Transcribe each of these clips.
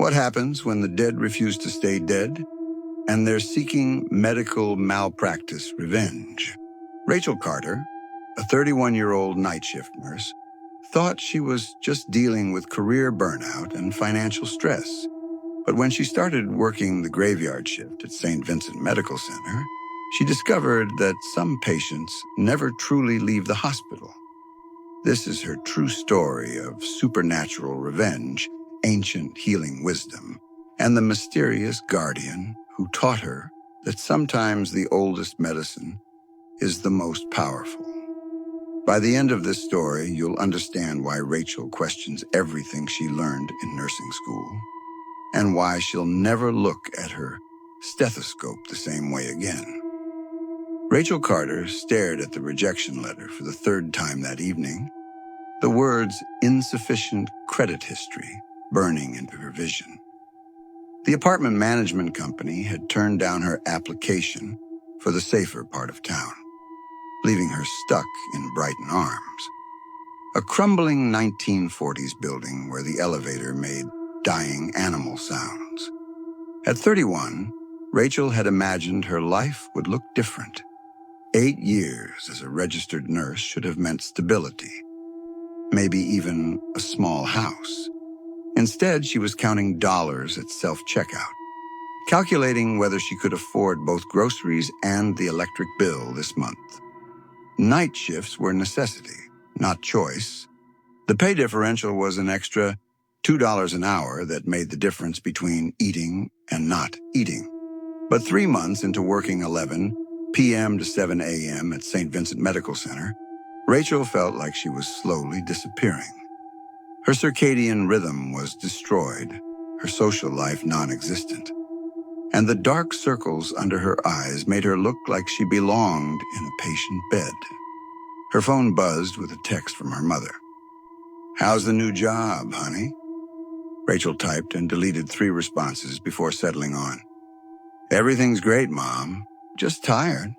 what happens when the dead refuse to stay dead, and they're seeking medical malpractice revenge. Rachel Carter, a 31-year-old night shift nurse, thought she was just dealing with career burnout and financial stress. But when she started working the graveyard shift at St. Vincent Medical Center, she discovered that some patients never truly leave the hospital. This is her true story of supernatural revenge, ancient healing wisdom, and the mysterious guardian who taught her that sometimes the oldest medicine is the most powerful. By the end of this story, you'll understand why Rachel questions everything she learned in nursing school, and why she'll never look at her stethoscope the same way again. Rachel Carter stared at the rejection letter for the third time that evening, the words insufficient credit history burning into her vision. The apartment management company had turned down her application for the safer part of town, leaving her stuck in Brighton Arms, a crumbling 1940s building where the elevator made dying animal sounds. At 31, Rachel had imagined her life would look different. 8 years as a registered nurse should have meant stability, maybe even a small house. Instead, she was counting dollars at self-checkout, calculating whether she could afford both groceries and the electric bill this month. Night shifts were necessity, not choice. The pay differential was an extra $2 an hour that made the difference between eating and not eating. But 3 months into working 11 p.m. to 7 a.m. at St. Vincent Medical Center, Rachel felt like she was slowly disappearing. Her circadian rhythm was destroyed, her social life non-existent, and the dark circles under her eyes made her look like she belonged in a patient bed. Her phone buzzed with a text from her mother. "How's the new job, honey?" Rachel typed and deleted 3 responses before settling on. "Everything's great, Mom. Just tired."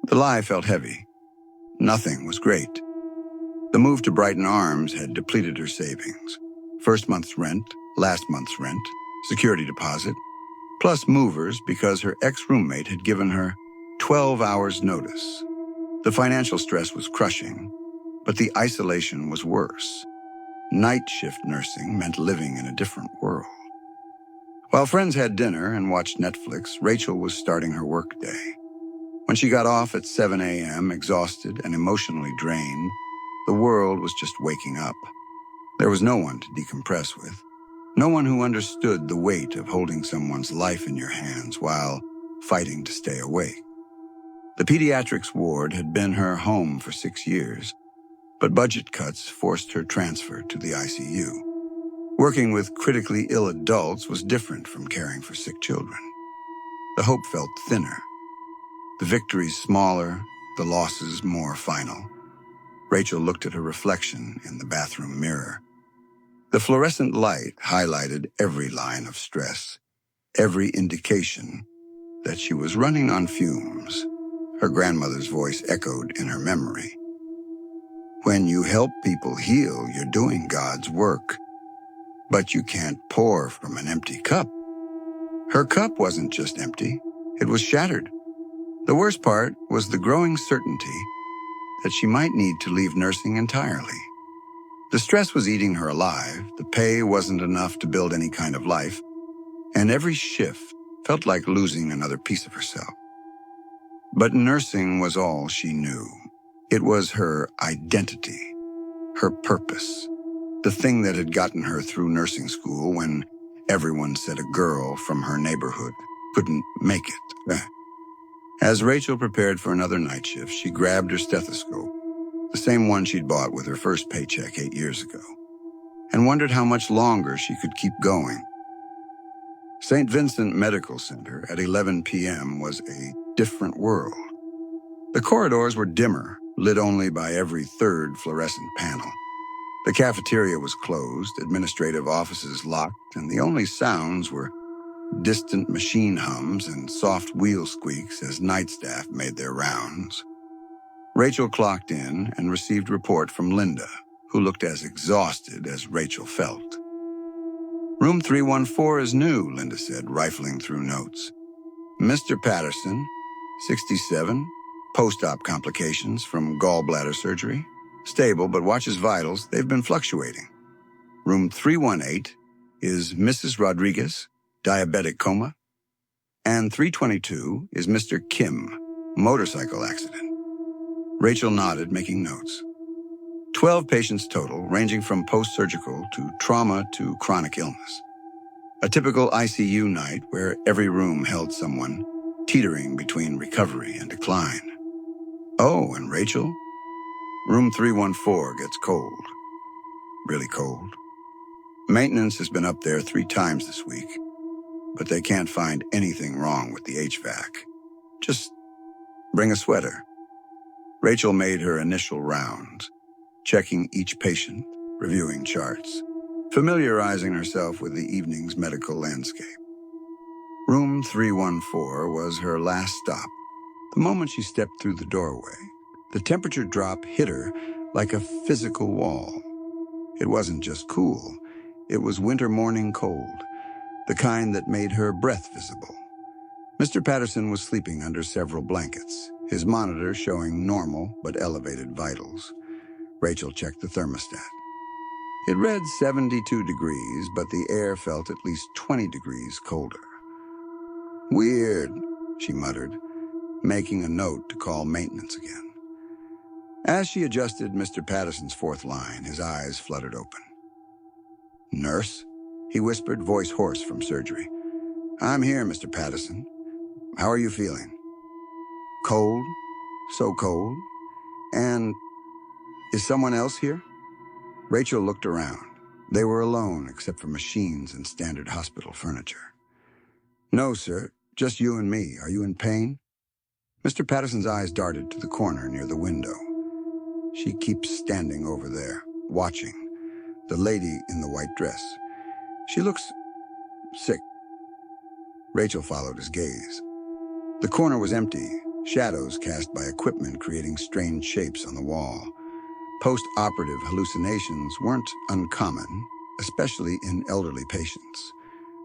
The lie felt heavy. Nothing was great. The move to Brighton Arms had depleted her savings. First month's rent, last month's rent, security deposit, plus movers because her ex-roommate had given her 12 hours notice. The financial stress was crushing, but the isolation was worse. Night shift nursing meant living in a different world. While friends had dinner and watched Netflix, Rachel was starting her workday. When she got off at 7 a.m., exhausted and emotionally drained, the world was just waking up. There was no one to decompress with, no one who understood the weight of holding someone's life in your hands while fighting to stay awake. The pediatrics ward had been her home for 6 years, but budget cuts forced her transfer to the ICU. Working with critically ill adults was different from caring for sick children. The hope felt thinner, the victories smaller, the losses more final. Rachel looked at her reflection in the bathroom mirror. The fluorescent light highlighted every line of stress, every indication that she was running on fumes. Her grandmother's voice echoed in her memory. "When you help people heal, you're doing God's work, but you can't pour from an empty cup." Her cup wasn't just empty, it was shattered. The worst part was the growing certainty that she might need to leave nursing entirely. The stress was eating her alive, the pay wasn't enough to build any kind of life, and every shift felt like losing another piece of herself. But nursing was all she knew. It was her identity, her purpose, the thing that had gotten her through nursing school when everyone said a girl from her neighborhood couldn't make it. As Rachel prepared for another night shift, she grabbed her stethoscope, the same one she'd bought with her first paycheck 8 years ago, and wondered how much longer she could keep going. St. Vincent Medical Center at 11 p.m. was a different world. The corridors were dimmer, lit only by every third fluorescent panel. The cafeteria was closed, administrative offices locked, and the only sounds were distant machine hums and soft wheel squeaks as night staff made their rounds. Rachel clocked in and received report from Linda, who looked as exhausted as Rachel felt. Room 314 is new, Linda said, rifling through notes. Mr. Patterson, 67, post-op complications from gallbladder surgery. Stable, but watches vitals. They've been fluctuating. Room 318 is Mrs. Rodriguez, diabetic coma. And 322 is Mr. Kim, motorcycle accident. Rachel nodded, making notes. 12 patients total, ranging from post-surgical to trauma to chronic illness. A typical ICU night where every room held someone, teetering between recovery and decline. Oh, and Rachel? Room 314 gets cold. Really cold. Maintenance has been up there 3 times this week, but they can't find anything wrong with the HVAC. Just bring a sweater. Rachel made her initial rounds, checking each patient, reviewing charts, familiarizing herself with the evening's medical landscape. Room 314 was her last stop. The moment she stepped through the doorway, the temperature drop hit her like a physical wall. It wasn't just cool, it was winter morning cold, the kind that made her breath visible. Mr. Patterson was sleeping under several blankets, his monitor showing normal but elevated vitals. Rachel checked the thermostat. It read 72 degrees, but the air felt at least 20 degrees colder. Weird, she muttered, making a note to call maintenance again. As she adjusted Mr. Patterson's fourth line, his eyes fluttered open. Nurse? He whispered, voice hoarse from surgery. I'm here, Mr. Patterson. How are you feeling? Cold? So cold? And is someone else here? Rachel looked around. They were alone except for machines and standard hospital furniture. No, sir. Just you and me. Are you in pain? Mr. Patterson's eyes darted to the corner near the window. She keeps standing over there, watching. The lady in the white dress. She looks sick. Rachel followed his gaze. The corner was empty, shadows cast by equipment creating strange shapes on the wall. Post-operative hallucinations weren't uncommon, especially in elderly patients.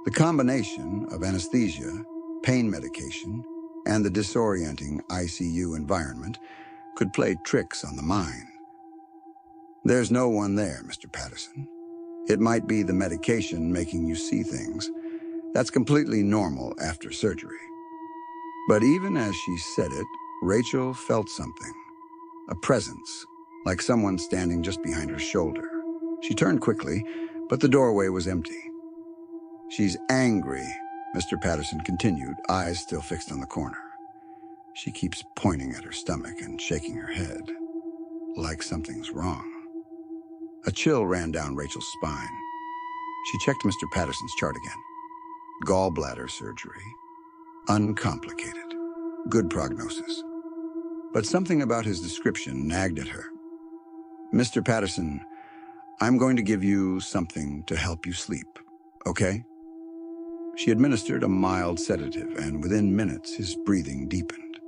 The combination of anesthesia, pain medication, and the disorienting ICU environment could play tricks on the mind. There's no one there, Mr. Patterson. It might be the medication making you see things. That's completely normal after surgery. But even as she said it, Rachel felt something. A presence, like someone standing just behind her shoulder. She turned quickly, but the doorway was empty. She's angry, Mr. Patterson continued, eyes still fixed on the corner. She keeps pointing at her stomach and shaking her head, like something's wrong. A chill ran down Rachel's spine. She checked Mr. Patterson's chart again. Gallbladder surgery. Uncomplicated. Good prognosis. But something about his description nagged at her. Mr. Patterson, I'm going to give you something to help you sleep, okay? She administered a mild sedative, and within minutes, his breathing deepened.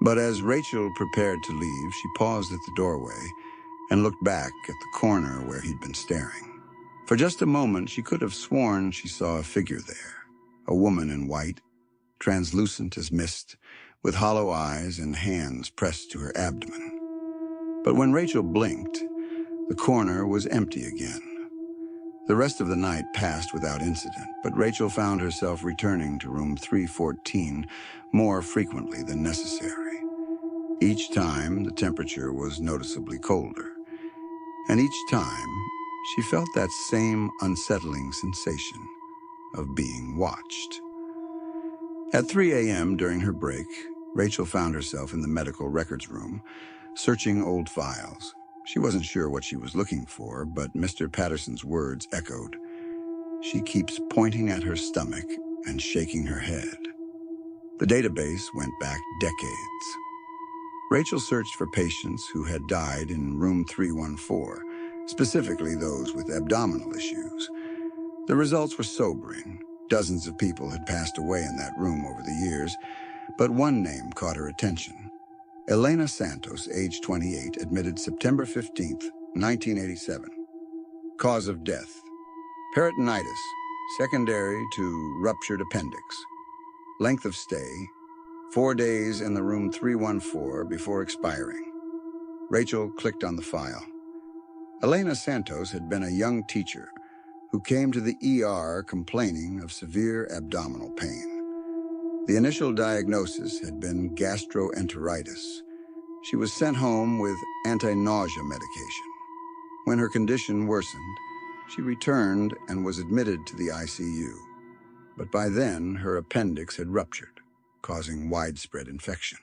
But as Rachel prepared to leave, she paused at the doorway and looked back at the corner where he'd been staring. For just a moment, she could have sworn she saw a figure there, a woman in white, translucent as mist, with hollow eyes and hands pressed to her abdomen. But when Rachel blinked, the corner was empty again. The rest of the night passed without incident, but Rachel found herself returning to room 314 more frequently than necessary. Each time, the temperature was noticeably colder, and each time, she felt that same unsettling sensation of being watched. At 3 a.m. during her break, Rachel found herself in the medical records room, searching old files. She wasn't sure what she was looking for, but Mr. Patterson's words echoed. She keeps pointing at her stomach and shaking her head. The database went back decades. Rachel searched for patients who had died in room 314, specifically those with abdominal issues. The results were sobering. Dozens of people had passed away in that room over the years, but one name caught her attention. Elena Santos, age 28, admitted September 15, 1987. Cause of death: Peritonitis, secondary to ruptured appendix. Length of stay, 4 days in the room 314 before expiring. Rachel clicked on the file. Elena Santos had been a young teacher who came to the ER complaining of severe abdominal pain. The initial diagnosis had been gastroenteritis. She was sent home with anti-nausea medication. When her condition worsened, she returned and was admitted to the ICU. But by then, her appendix had ruptured, causing widespread infection.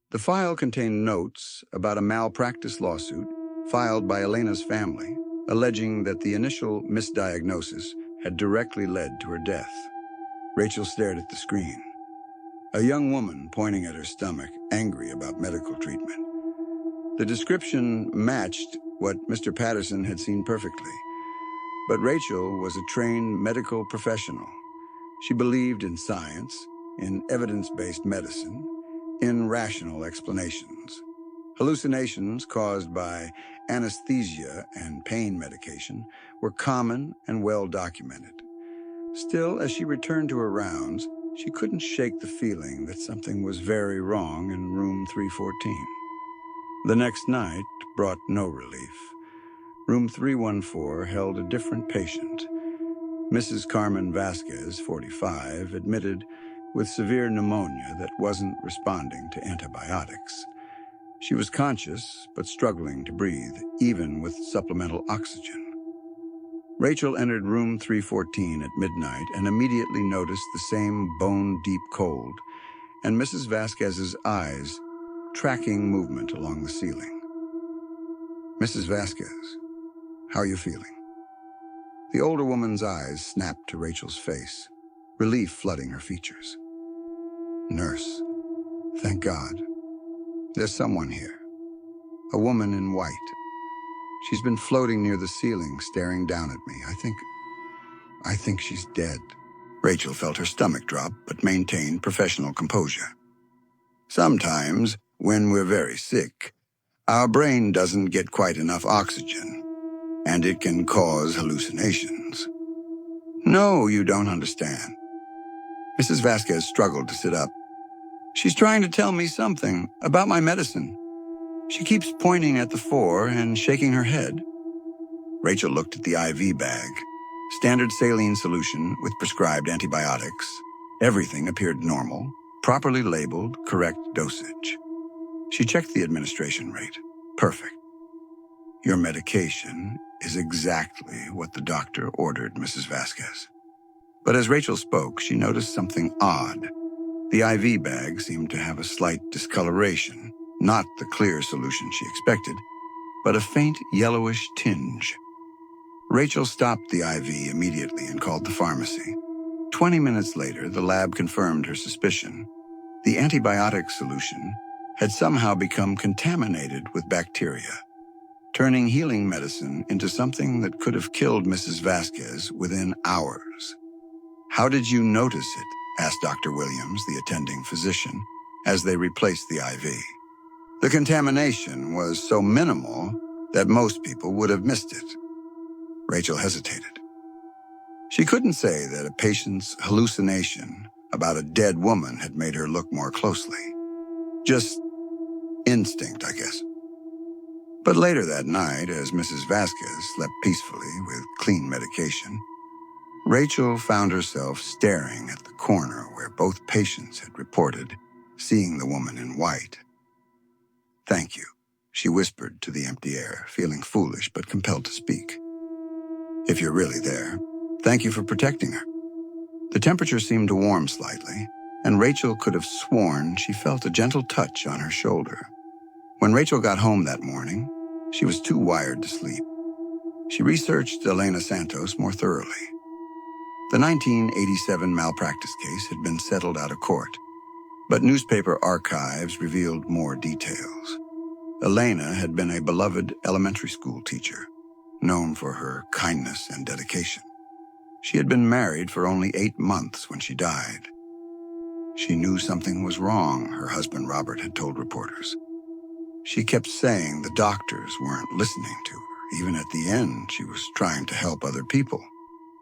The file contained notes about a malpractice lawsuit filed by Elena's family, alleging that the initial misdiagnosis had directly led to her death. Rachel stared at the screen. A young woman pointing at her stomach, angry about medical treatment. The description matched what Mr. Patterson had seen perfectly. But Rachel was a trained medical professional. She believed in science, in evidence-based medicine, in rational explanations. Hallucinations caused by anesthesia and pain medication were common and well documented. Still, as she returned to her rounds, she couldn't shake the feeling that something was very wrong in room 314. The next night brought no relief. Room 314 held a different patient. Mrs. Carmen Vasquez, 45, admitted with severe pneumonia that wasn't responding to antibiotics. She was conscious, but struggling to breathe, even with supplemental oxygen. Rachel entered room 314 at midnight and immediately noticed the same bone-deep cold and Mrs. Vasquez's eyes tracking movement along the ceiling. Mrs. Vasquez, how are you feeling? The older woman's eyes snapped to Rachel's face, relief flooding her features. Nurse, thank God. There's someone here. A woman in white. She's been floating near the ceiling, staring down at me. I think she's dead. Rachel felt her stomach drop, but maintained professional composure. Sometimes, when we're very sick, our brain doesn't get quite enough oxygen, and it can cause hallucinations. No, you don't understand. Mrs. Vasquez struggled to sit up. She's trying to tell me something about my medicine. She keeps pointing at the 4 and shaking her head. Rachel looked at the IV bag. Standard saline solution with prescribed antibiotics. Everything appeared normal, properly labeled, correct dosage. She checked the administration rate. Perfect. Your medication is exactly what the doctor ordered, Mrs. Vasquez. But as Rachel spoke, she noticed something odd. The IV bag seemed to have a slight discoloration, not the clear solution she expected, but a faint yellowish tinge. Rachel stopped the IV immediately and called the pharmacy. 20 minutes later, the lab confirmed her suspicion. The antibiotic solution had somehow become contaminated with bacteria, turning healing medicine into something that could have killed Mrs. Vasquez within hours. How did you notice it? Asked Dr. Williams, the attending physician, as they replaced the IV. The contamination was so minimal that most people would have missed it. Rachel hesitated. She couldn't say that a patient's hallucination about a dead woman had made her look more closely. Just instinct, I guess. But later that night, as Mrs. Vasquez slept peacefully with clean medication, Rachel found herself staring at the corner where both patients had reported seeing the woman in white. Thank you, she whispered to the empty air, feeling foolish but compelled to speak. If you're really there, thank you for protecting her. The temperature seemed to warm slightly, and Rachel could have sworn she felt a gentle touch on her shoulder. When Rachel got home that morning, she was too wired to sleep. She researched Elena Santos more thoroughly. The 1987 malpractice case had been settled out of court, but newspaper archives revealed more details. Elena had been a beloved elementary school teacher, known for her kindness and dedication. She had been married for only 8 months when she died. She knew something was wrong, her husband Robert had told reporters. She kept saying the doctors weren't listening to her. Even at the end, she was trying to help other people.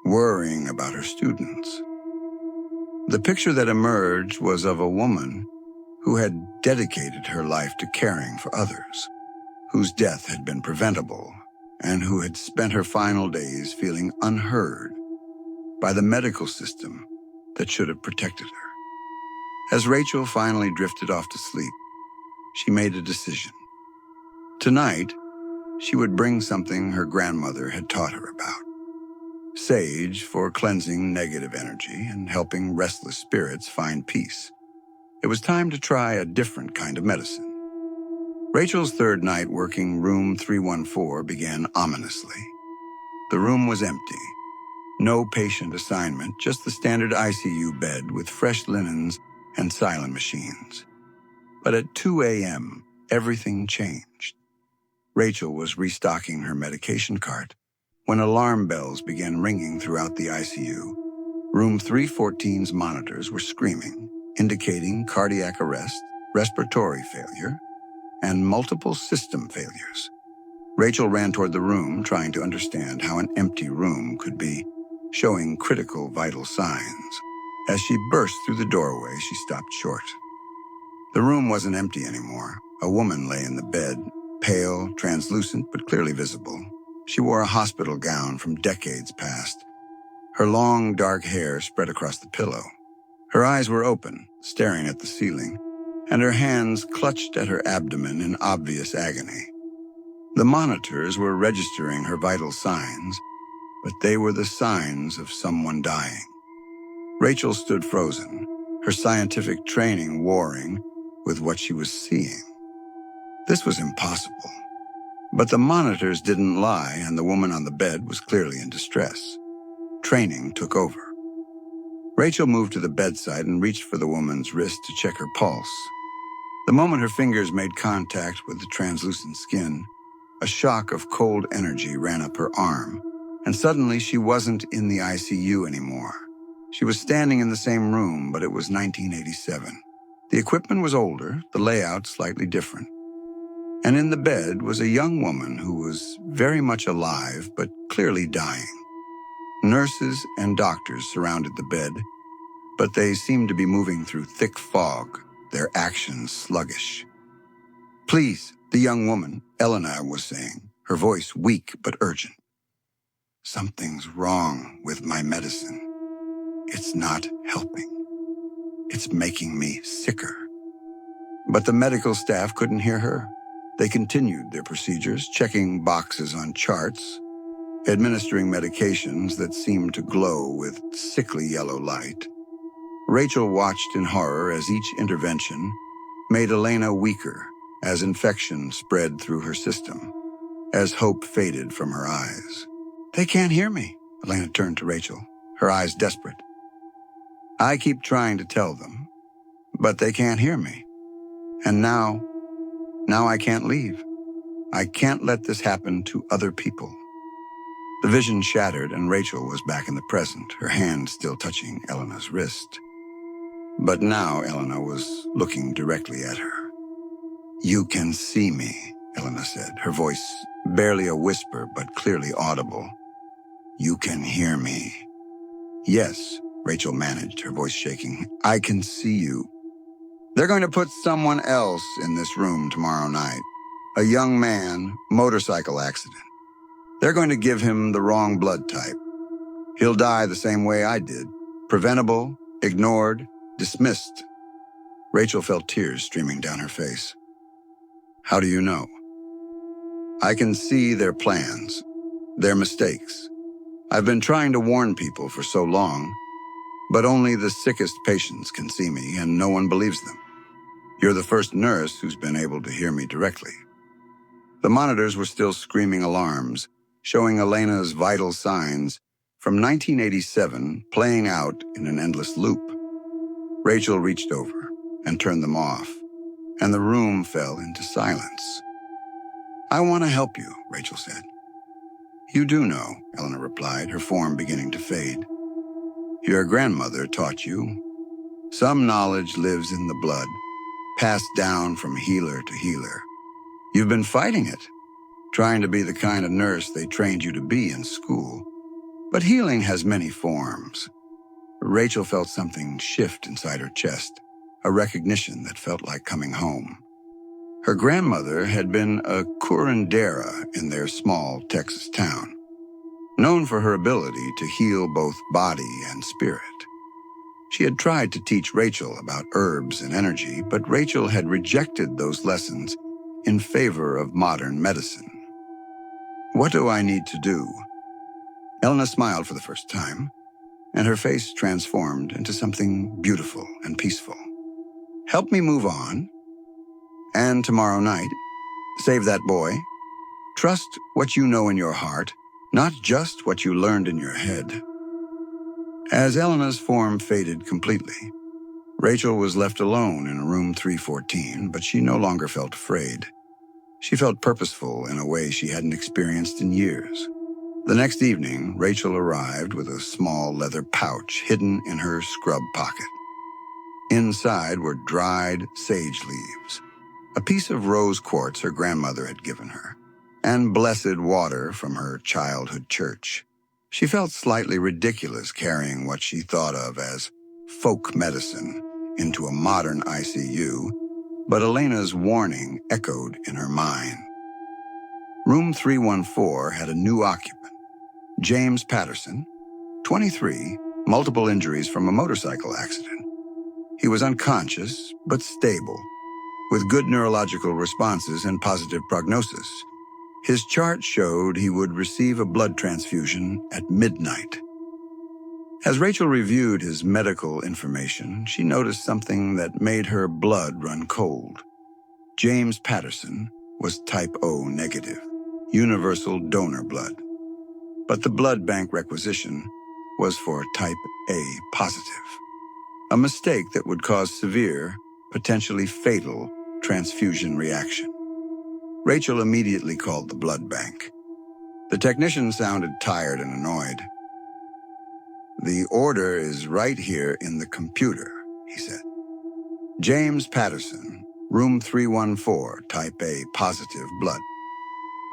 worrying about her students. The picture that emerged was of a woman who had dedicated her life to caring for others, whose death had been preventable, and who had spent her final days feeling unheard by the medical system that should have protected her. As Rachel finally drifted off to sleep, she made a decision. Tonight, she would bring something her grandmother had taught her about. Sage for cleansing negative energy and helping restless spirits find peace. It was time to try a different kind of medicine. Rachel's third night working room 314 began ominously. The room was empty. No patient assignment, just the standard ICU bed with fresh linens and silent machines. But at 2 a.m., everything changed. Rachel was restocking her medication cart when alarm bells began ringing throughout the ICU. Room 314's monitors were screaming, indicating cardiac arrest, respiratory failure, and multiple system failures. Rachel ran toward the room, trying to understand how an empty room could be showing critical vital signs. As she burst through the doorway, she stopped short. The room wasn't empty anymore. A woman lay in the bed, pale, translucent, but clearly visible. She wore a hospital gown from decades past. Her long, dark hair spread across the pillow. Her eyes were open, staring at the ceiling, and her hands clutched at her abdomen in obvious agony. The monitors were registering her vital signs, but they were the signs of someone dying. Rachel stood frozen, her scientific training warring with what she was seeing. This was impossible. But the monitors didn't lie, and the woman on the bed was clearly in distress. Training took over. Rachel moved to the bedside and reached for the woman's wrist to check her pulse. The moment her fingers made contact with the translucent skin, a shock of cold energy ran up her arm, and suddenly she wasn't in the ICU anymore. She was standing in the same room, but it was 1987. The equipment was older, the layout slightly different. And in the bed was a young woman who was very much alive, but clearly dying. Nurses and doctors surrounded the bed, but they seemed to be moving through thick fog, their actions sluggish. "Please," the young woman, Elena, was saying, her voice weak but urgent. "Something's wrong with my medicine. It's not helping. It's making me sicker." But the medical staff couldn't hear her. They continued their procedures, checking boxes on charts, administering medications that seemed to glow with sickly yellow light. Rachel watched in horror as each intervention made Elena weaker, as infection spread through her system, as hope faded from her eyes. "They can't hear me," Elena turned to Rachel, her eyes desperate. "I keep trying to tell them, but they can't hear me. And now I can't leave. I can't let this happen to other people." The vision shattered and Rachel was back in the present, her hand still touching Elena's wrist. But now Elena was looking directly at her. "You can see me," Elena said, her voice barely a whisper but clearly audible. "You can hear me." "Yes," Rachel managed, her voice shaking. "I can see you. They're going to put someone else in this room tomorrow night. A young man, motorcycle accident. They're going to give him the wrong blood type. He'll die the same way I did. Preventable, ignored, dismissed." Rachel felt tears streaming down her face. "How do you know?" "I can see their plans, their mistakes. I've been trying to warn people for so long, but only the sickest patients can see me, and no one believes them. You're the first nurse who's been able to hear me directly." The monitors were still screaming alarms, showing Elena's vital signs from 1987 playing out in an endless loop. Rachel reached over and turned them off, and the room fell into silence. "I want to help you," Rachel said. "You do know," Elena replied, her form beginning to fade. "Your grandmother taught you. Some knowledge lives in the blood, passed down from healer to healer. You've been fighting it, trying to be the kind of nurse they trained you to be in school. But healing has many forms. Rachel felt something shift inside her chest, a recognition that felt like coming home. Her grandmother had been a curandera in their small Texas town, known for her ability to heal both body and spirit. She had tried to teach Rachel about herbs and energy, but Rachel had rejected those lessons in favor of modern medicine. "What do I need to do?" Elena smiled for the first time, and her face transformed into something beautiful and peaceful. "Help me move on. And tomorrow night, save that boy. Trust what you know in your heart, not just what you learned in your head." As Elena's form faded completely, Rachel was left alone in room 314, but she no longer felt afraid. She felt purposeful in a way she hadn't experienced in years. The next evening, Rachel arrived with a small leather pouch hidden in her scrub pocket. Inside were dried sage leaves, a piece of rose quartz her grandmother had given her, and blessed water from her childhood church. She felt slightly ridiculous carrying what she thought of as folk medicine into a modern ICU, but Elena's warning echoed in her mind. Room 314 had a new occupant, James Patterson, 23, multiple injuries from a motorcycle accident. He was unconscious, but stable, with good neurological responses and positive prognosis. His chart showed he would receive a blood transfusion at midnight. As Rachel reviewed his medical information, she noticed something that made her blood run cold. James Patterson was type O negative, universal donor blood. But the blood bank requisition was for type A positive, a mistake that would cause severe, potentially fatal transfusion reaction. Rachel immediately called the blood bank. The technician sounded tired and annoyed. "The order is right here in the computer," he said. "James Patterson, room 314, type A positive blood.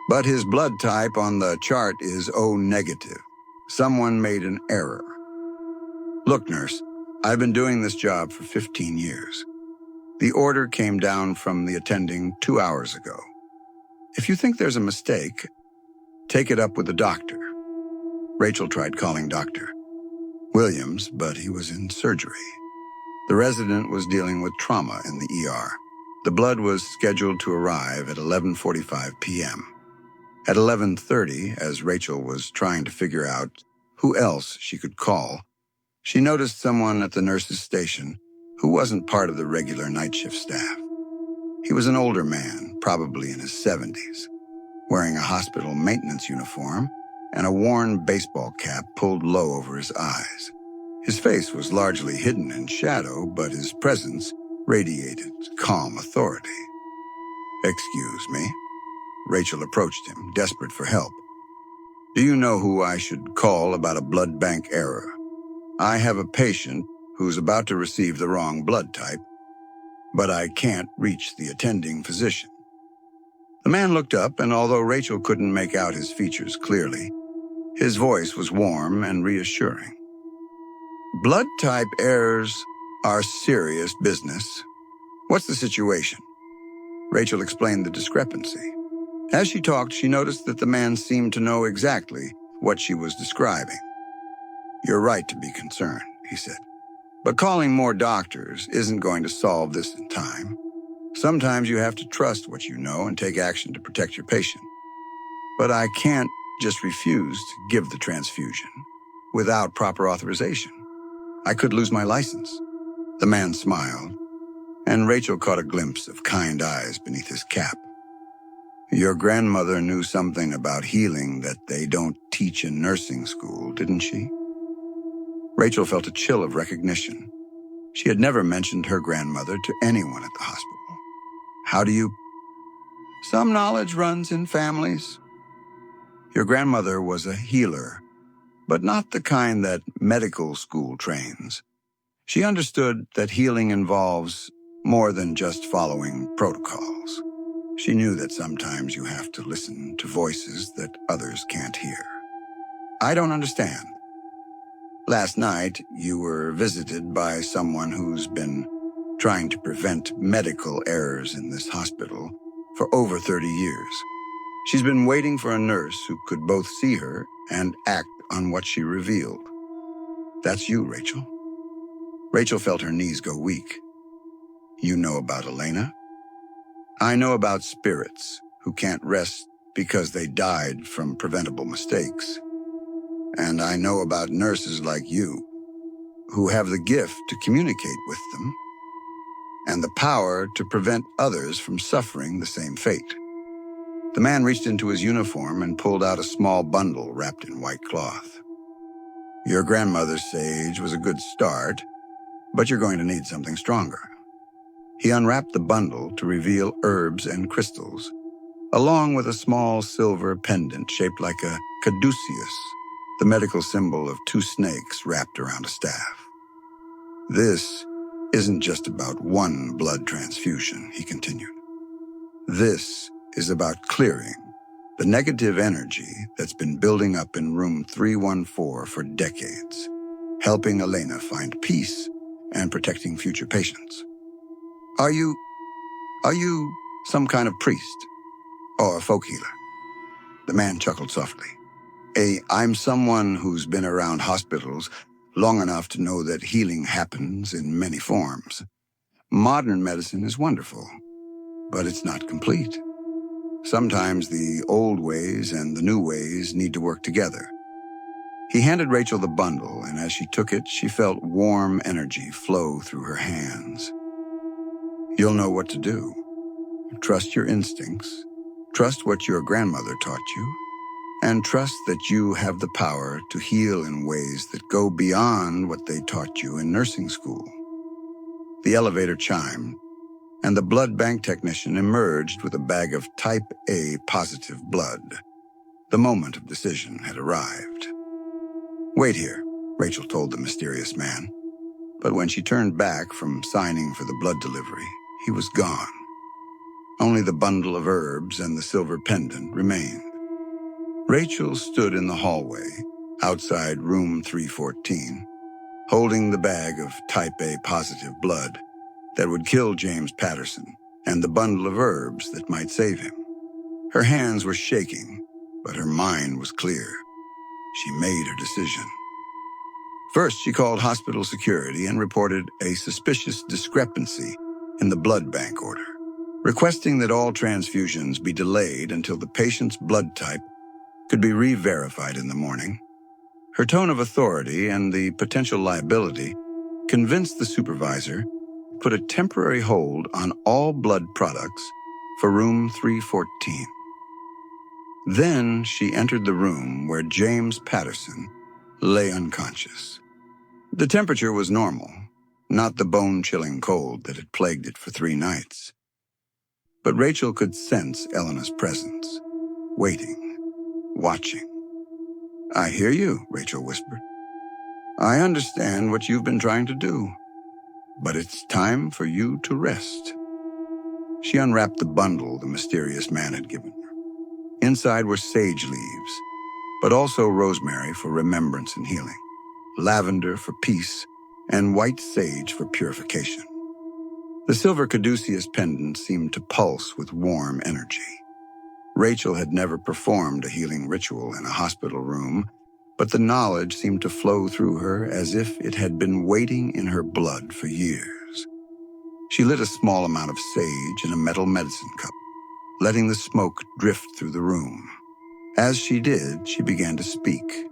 But his blood type on the chart is O negative. Someone made an error. Look, nurse, I've been doing this job for 15 years. The order came down from the attending 2 hours ago. If you think there's a mistake, take it up with the doctor." Rachel tried calling Dr. Williams, but he was in surgery. The resident was dealing with trauma in the ER. The blood was scheduled to arrive at 11:45 p.m. At 11:30, as Rachel was trying to figure out who else she could call, she noticed someone at the nurse's station who wasn't part of the regular night shift staff. He was an older man, probably in his 70s, wearing a hospital maintenance uniform and a worn baseball cap pulled low over his eyes. His face was largely hidden in shadow, but his presence radiated calm authority. "Excuse me." Rachel approached him, desperate for help. "Do you know who I should call about a blood bank error? I have a patient who's about to receive the wrong blood type, but I can't reach the attending physician." The man looked up, and although Rachel couldn't make out his features clearly, his voice was warm and reassuring. "Blood type errors are serious business. What's the situation?" Rachel explained the discrepancy. As she talked, she noticed that the man seemed to know exactly what she was describing. "You're right to be concerned," he said. "But calling more doctors isn't going to solve this in time. Sometimes you have to trust what you know and take action to protect your patient. But I can't just refuse to give the transfusion without proper authorization. I could lose my license." The man smiled, and Rachel caught a glimpse of kind eyes beneath his cap. "Your grandmother knew something about healing that they don't teach in nursing school, didn't she?" Rachel felt a chill of recognition. She had never mentioned her grandmother to anyone at the hospital. "How do you—" "Some knowledge runs in families. Your grandmother was a healer, but not the kind that medical school trains. She understood that healing involves more than just following protocols. She knew that sometimes you have to listen to voices that others can't hear." I don't understand. Last night, you were visited by someone who's been trying to prevent medical errors in this hospital for over 30 years. She's been waiting for a nurse who could both see her and act on what she revealed. That's you, Rachel. Rachel felt her knees go weak. You know about Elena? I know about spirits who can't rest because they died from preventable mistakes. And I know about nurses like you who have the gift to communicate with them and the power to prevent others from suffering the same fate. The man reached into his uniform and pulled out a small bundle wrapped in white cloth. Your grandmother's sage was a good start, but you're going to need something stronger. He unwrapped the bundle to reveal herbs and crystals, along with a small silver pendant shaped like a caduceus, the medical symbol of two snakes wrapped around a staff. This isn't just about one blood transfusion, he continued. This is about clearing the negative energy that's been building up in room 314 for decades, helping Elena find peace and protecting future patients. Are you some kind of priest or a folk healer? The man chuckled softly. I'm someone who's been around hospitals long enough to know that healing happens in many forms. Modern medicine is wonderful, but it's not complete. Sometimes the old ways and the new ways need to work together. He handed Rachel the bundle, and as she took it, she felt warm energy flow through her hands. You'll know what to do. Trust your instincts. Trust what your grandmother taught you. And trust that you have the power to heal in ways that go beyond what they taught you in nursing school. The elevator chimed, and the blood bank technician emerged with a bag of type A positive blood. The moment of decision had arrived. Wait here, Rachel told the mysterious man. But when she turned back from signing for the blood delivery, he was gone. Only the bundle of herbs and the silver pendant remained. Rachel stood in the hallway, outside room 314, holding the bag of type A positive blood that would kill James Patterson and the bundle of herbs that might save him. Her hands were shaking, but her mind was clear. She made her decision. First, she called hospital security and reported a suspicious discrepancy in the blood bank order, requesting that all transfusions be delayed until the patient's blood type could be re-verified in the morning. Her tone of authority and the potential liability convinced the supervisor to put a temporary hold on all blood products for room 314. Then she entered the room where James Patterson lay unconscious. The temperature was normal, not the bone-chilling cold that had plagued it for 3 nights. But Rachel could sense Elena's presence, waiting, watching. I hear you, Rachel whispered. I understand what you've been trying to do, but it's time for you to rest. She unwrapped the bundle the mysterious man had given her. Inside were sage leaves, but also rosemary for remembrance and healing, lavender for peace, and white sage for purification. The silver caduceus pendant seemed to pulse with warm energy. Rachel had never performed a healing ritual in a hospital room, but the knowledge seemed to flow through her as if it had been waiting in her blood for years. She lit a small amount of sage in a metal medicine cup, letting the smoke drift through the room. As she did, she began to speak.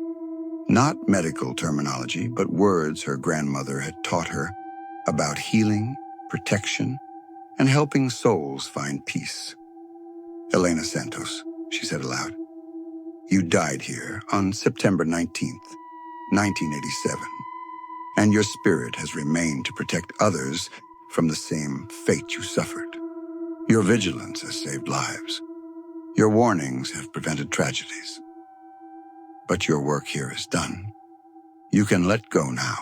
Not medical terminology, but words her grandmother had taught her about healing, protection, and helping souls find peace. Elena Santos, she said aloud. You died here on September 19th, 1987, and your spirit has remained to protect others from the same fate you suffered. Your vigilance has saved lives. Your warnings have prevented tragedies. But your work here is done. You can let go now.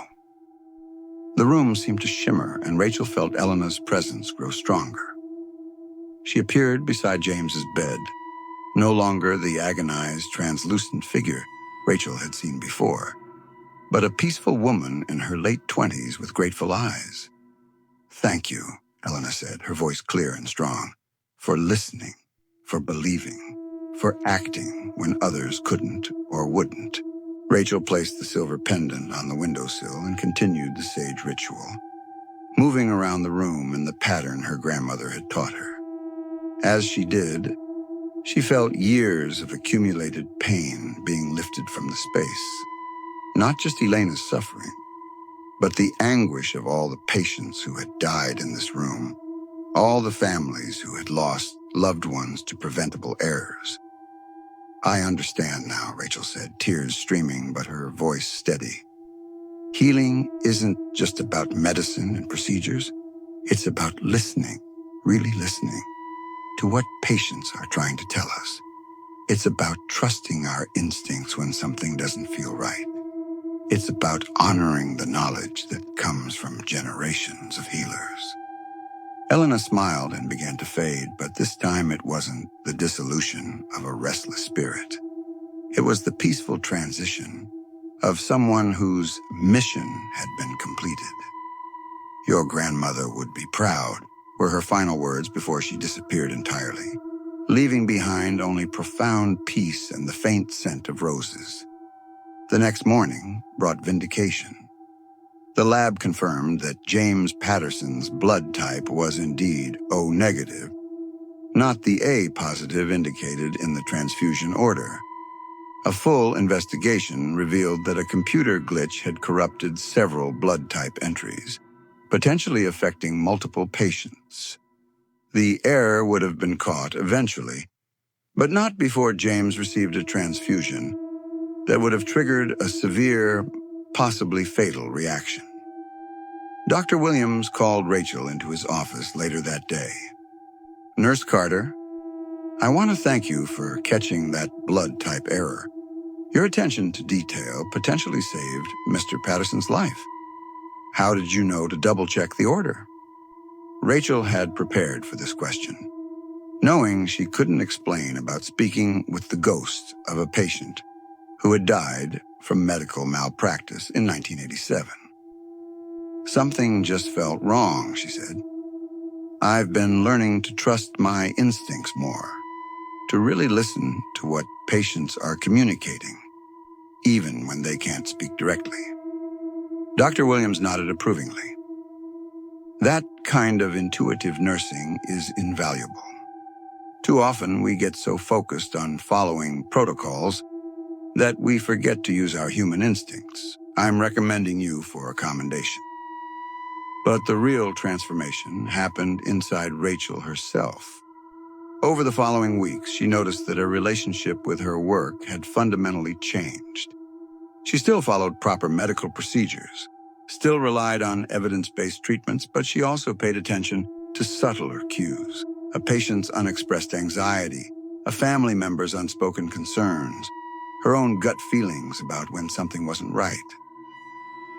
The room seemed to shimmer, and Rachel felt Elena's presence grow stronger. She appeared beside James's bed, no longer the agonized, translucent figure Rachel had seen before, but a peaceful woman in her late 20s with grateful eyes. "Thank you," Elena said, her voice clear and strong, "for listening, for believing, for acting when others couldn't or wouldn't." Rachel placed the silver pendant on the windowsill and continued the sage ritual, moving around the room in the pattern her grandmother had taught her. As she did, she felt years of accumulated pain being lifted from the space. Not just Elena's suffering, but the anguish of all the patients who had died in this room, all the families who had lost loved ones to preventable errors. "I understand now," Rachel said, tears streaming but her voice steady. "Healing isn't just about medicine and procedures. It's about listening, really listening, to what patients are trying to tell us. It's about trusting our instincts when something doesn't feel right. It's about honoring the knowledge that comes from generations of healers." Elena smiled and began to fade, but this time it wasn't the dissolution of a restless spirit. It was the peaceful transition of someone whose mission had been completed. "Your grandmother would be proud," were her final words before she disappeared entirely, leaving behind only profound peace and the faint scent of roses. The next morning brought vindication. The lab confirmed that James Patterson's blood type was indeed O negative, not the A positive indicated in the transfusion order. A full investigation revealed that a computer glitch had corrupted several blood type entries, potentially affecting multiple patients. The error would have been caught eventually, but not before James received a transfusion that would have triggered a severe, possibly fatal reaction. Dr. Williams called Rachel into his office later that day. "Nurse Carter, I want to thank you for catching that blood type error. Your attention to detail potentially saved Mr. Patterson's life. How did you know to double-check the order?" Rachel had prepared for this question, knowing she couldn't explain about speaking with the ghost of a patient who had died from medical malpractice in 1987. "Something just felt wrong," she said. "I've been learning to trust my instincts more, to really listen to what patients are communicating, even when they can't speak directly." Dr. Williams nodded approvingly. "That kind of intuitive nursing is invaluable. Too often we get so focused on following protocols that we forget to use our human instincts. I'm recommending you for a commendation." But the real transformation happened inside Rachel herself. Over the following weeks, she noticed that her relationship with her work had fundamentally changed. She still followed proper medical procedures, still relied on evidence-based treatments, but she also paid attention to subtler cues: a patient's unexpressed anxiety, a family member's unspoken concerns, her own gut feelings about when something wasn't right.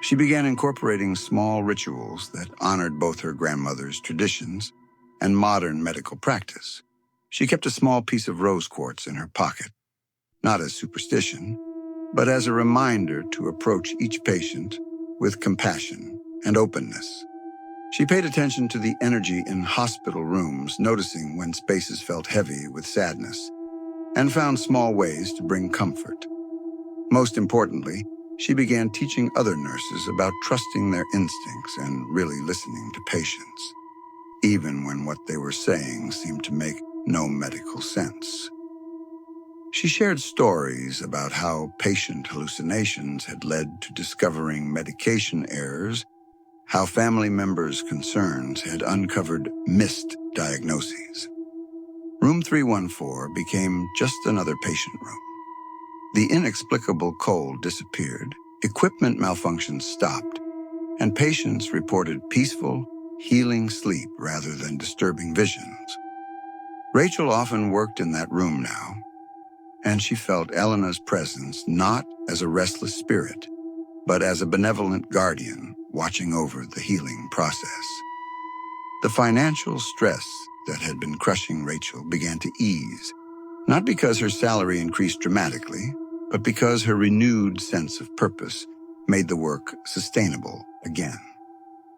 She began incorporating small rituals that honored both her grandmother's traditions and modern medical practice. She kept a small piece of rose quartz in her pocket, not as superstition, but as a reminder to approach each patient with compassion and openness. She paid attention to the energy in hospital rooms, noticing when spaces felt heavy with sadness, and found small ways to bring comfort. Most importantly, she began teaching other nurses about trusting their instincts and really listening to patients, even when what they were saying seemed to make no medical sense. She shared stories about how patient hallucinations had led to discovering medication errors, how family members' concerns had uncovered missed diagnoses. Room 314 became just another patient room. The inexplicable cold disappeared, equipment malfunctions stopped, and patients reported peaceful, healing sleep rather than disturbing visions. Rachel often worked in that room now, and she felt Elena's presence not as a restless spirit, but as a benevolent guardian watching over the healing process. The financial stress that had been crushing Rachel began to ease, not because her salary increased dramatically, but because her renewed sense of purpose made the work sustainable again.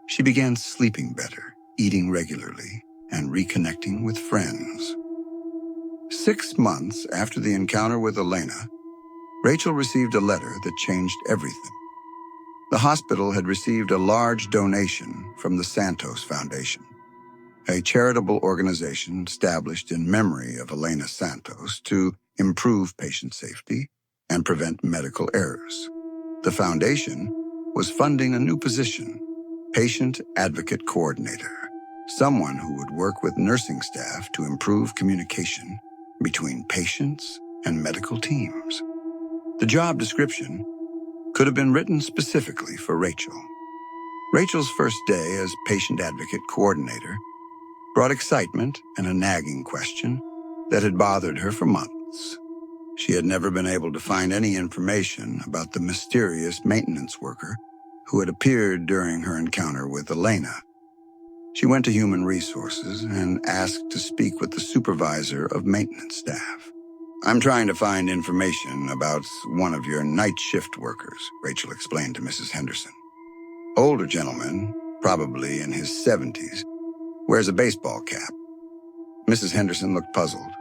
She began sleeping better, eating regularly, and reconnecting with friends. 6 months after the encounter with Elena, Rachel received a letter that changed everything. The hospital had received a large donation from the Santos Foundation, a charitable organization established in memory of Elena Santos to improve patient safety and prevent medical errors. The foundation was funding a new position, Patient Advocate Coordinator, someone who would work with nursing staff to improve communication between patients and medical teams. The job description could have been written specifically for Rachel. Rachel's first day as Patient Advocate Coordinator brought excitement and a nagging question that had bothered her for months. She had never been able to find any information about the mysterious maintenance worker who had appeared during her encounter with Elena. She went to Human Resources and asked to speak with the supervisor of maintenance staff. "I'm trying to find information about one of your night shift workers," Rachel explained to Mrs. Henderson. "Older gentleman, probably in his 70s, wears a baseball cap." Mrs. Henderson looked puzzled.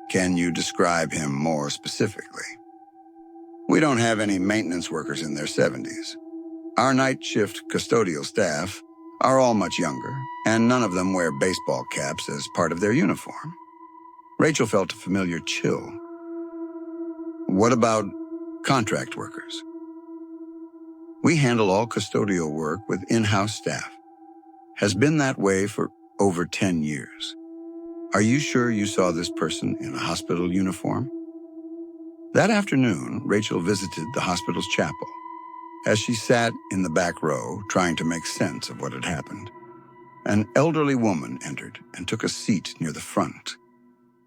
"Can you describe him more specifically?" "We don't have any maintenance workers in their 70s. Our night shift custodial staff are all much younger, and none of them wear baseball caps as part of their uniform." Rachel felt a familiar chill. "What about contract workers?" "We handle all custodial work with in-house staff. Has been that way for over 10 years. Are you sure you saw this person in a hospital uniform?" That afternoon, Rachel visited the hospital's chapel. As she sat in the back row, trying to make sense of what had happened, an elderly woman entered and took a seat near the front.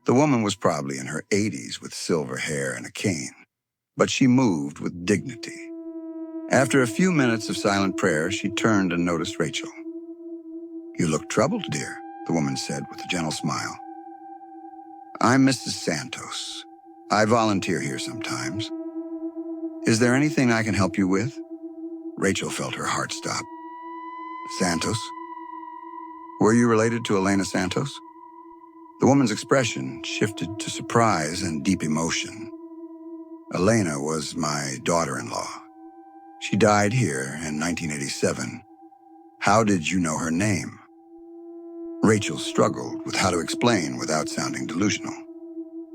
The woman was probably in her 80s with silver hair and a cane, but she moved with dignity. After a few minutes of silent prayer, she turned and noticed Rachel. "You look troubled, dear," the woman said with a gentle smile. "I'm Mrs. Santos. I volunteer here sometimes. Is there anything I can help you with?" Rachel felt her heart stop. "Santos? Were you related to Elena Santos?" The woman's expression shifted to surprise and deep emotion. "Elena was my daughter-in-law. She died here in 1987. How did you know her name?" Rachel struggled with how to explain without sounding delusional.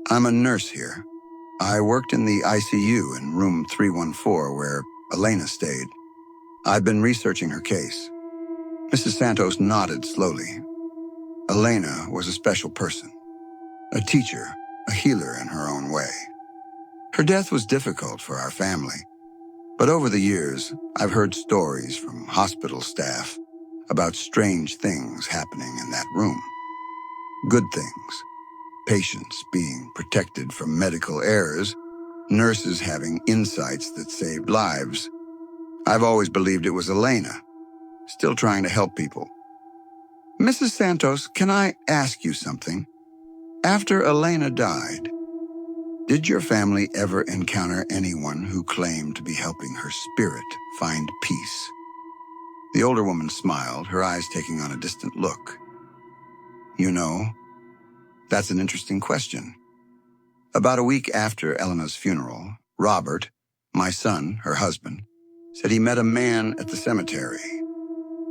"I'm a nurse here. I worked in the ICU in room 314 where Elena stayed. I've been researching her case." Mrs. Santos nodded slowly. "Elena was a special person, a teacher, a healer in her own way. Her death was difficult for our family, but over the years, I've heard stories from hospital staff about strange things happening in that room. Good things, patients being protected from medical errors, nurses having insights that saved lives. I've always believed it was Elena, still trying to help people." "Mrs. Santos, can I ask you something? After Elena died, did your family ever encounter anyone who claimed to be helping her spirit find peace?" The older woman smiled, her eyes taking on a distant look. "You know, that's an interesting question. About a week after Elena's funeral, Robert, my son, her husband, said he met a man at the cemetery.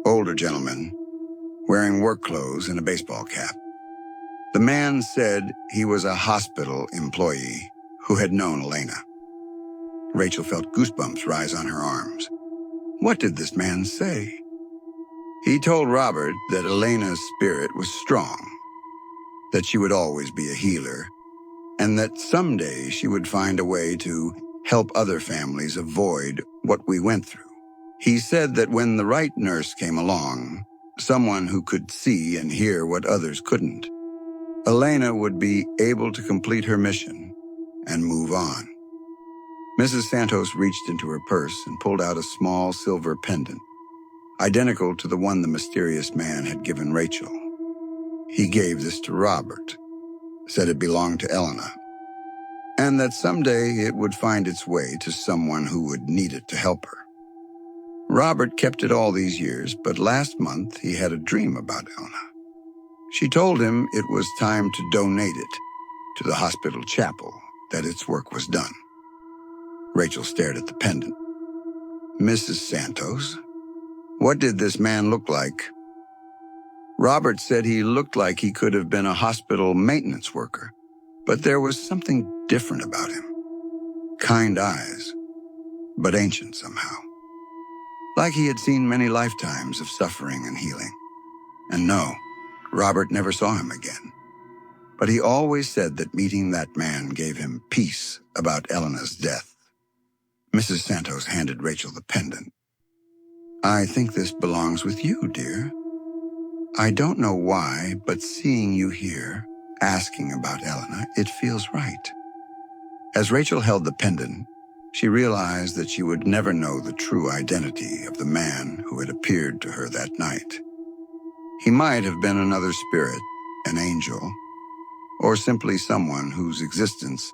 Older gentleman, wearing work clothes and a baseball cap. The man said he was a hospital employee who had known Elena." Rachel felt goosebumps rise on her arms. What did this man say? "He told Robert that Elena's spirit was strong, that she would always be a healer, and that someday she would find a way to help other families avoid what we went through. He said that when the right nurse came along, someone who could see and hear what others couldn't, Elena would be able to complete her mission and move on." Mrs. Santos reached into her purse and pulled out a small silver pendant, identical to the one the mysterious man had given Rachel. "He gave this to Robert, said it belonged to Elena. and that someday it would find its way to someone who would need it to help her. Robert kept it all these years, but last month he had a dream about Elena. She told him it was time to donate it to the hospital chapel, that its work was done. Rachel stared at the pendant. Mrs. Santos, what did this man look like? Robert said he looked like he could have been a hospital maintenance worker, but there was something different about him. Kind eyes, but ancient somehow. Like he had seen many lifetimes of suffering and healing. And no, Robert never saw him again. But he always said that meeting that man gave him peace about Elena's death. Mrs. Santos handed Rachel the pendant. I think this belongs with you, dear. I don't know why, but seeing you here, asking about Elena, it feels right. As Rachel held the pendant, she realized that she would never know the true identity of the man who had appeared to her that night. He might have been another spirit, an angel, or simply someone whose existence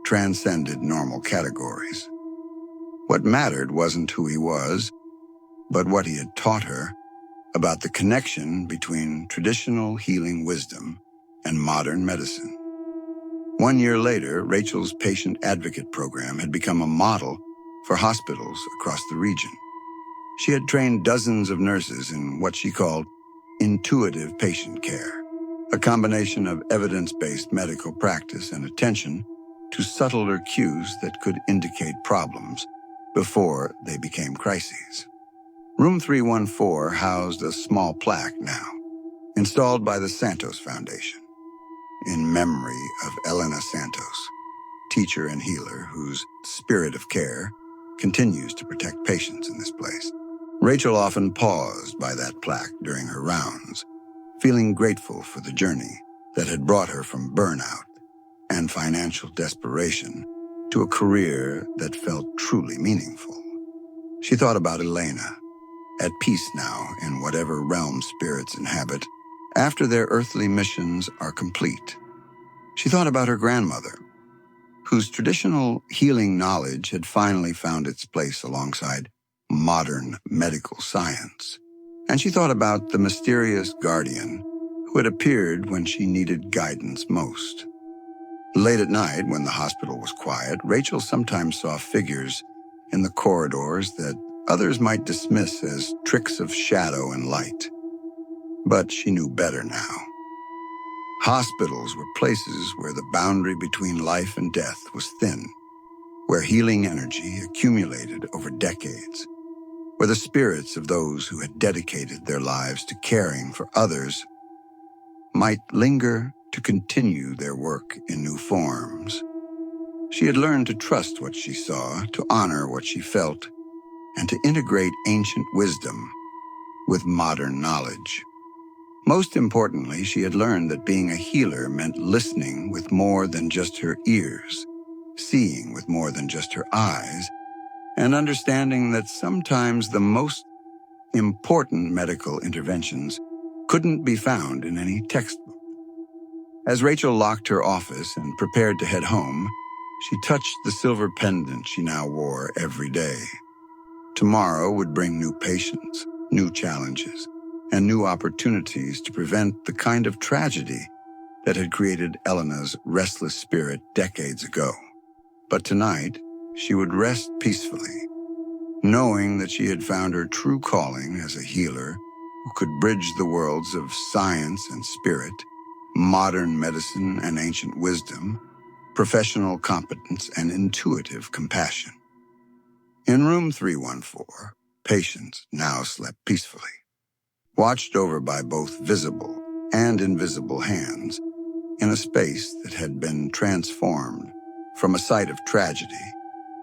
transcended normal categories. What mattered wasn't who he was, but what he had taught her about the connection between traditional healing wisdom and modern medicine. 1 year later, Rachel's patient advocate program had become a model for hospitals across the region. She had trained dozens of nurses in what she called intuitive patient care, a combination of evidence-based medical practice and attention to subtler cues that could indicate problems before they became crises. Room 314 housed a small plaque now, installed by the Santos Foundation, in memory of Elena Santos, teacher and healer whose spirit of care continues to protect patients in this place. Rachel often paused by that plaque during her rounds, feeling grateful for the journey that had brought her from burnout and financial desperation to a career that felt truly meaningful. She thought about Elena, at peace now in whatever realm spirits inhabit, after their earthly missions are complete. She thought about her grandmother, whose traditional healing knowledge had finally found its place alongside modern medical science. And she thought about the mysterious guardian who had appeared when she needed guidance most. Late at night, when the hospital was quiet, Rachel sometimes saw figures in the corridors that others might dismiss as tricks of shadow and light. But she knew better now. Hospitals were places where the boundary between life and death was thin, where healing energy accumulated over decades, where the spirits of those who had dedicated their lives to caring for others might linger to continue their work in new forms. She had learned to trust what she saw, to honor what she felt, and to integrate ancient wisdom with modern knowledge. Most importantly, she had learned that being a healer meant listening with more than just her ears, seeing with more than just her eyes, and understanding that sometimes the most important medical interventions couldn't be found in any textbook. As Rachel locked her office and prepared to head home, she touched the silver pendant she now wore every day. Tomorrow would bring new patients, new challenges, and new opportunities to prevent the kind of tragedy that had created Elena's restless spirit decades ago. But tonight, she would rest peacefully, knowing that she had found her true calling as a healer who could bridge the worlds of science and spirit, modern medicine and ancient wisdom, professional competence and intuitive compassion. In room 314, patients now slept peacefully, watched over by both visible and invisible hands, in a space that had been transformed from a site of tragedy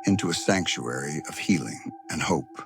into a sanctuary of healing and hope.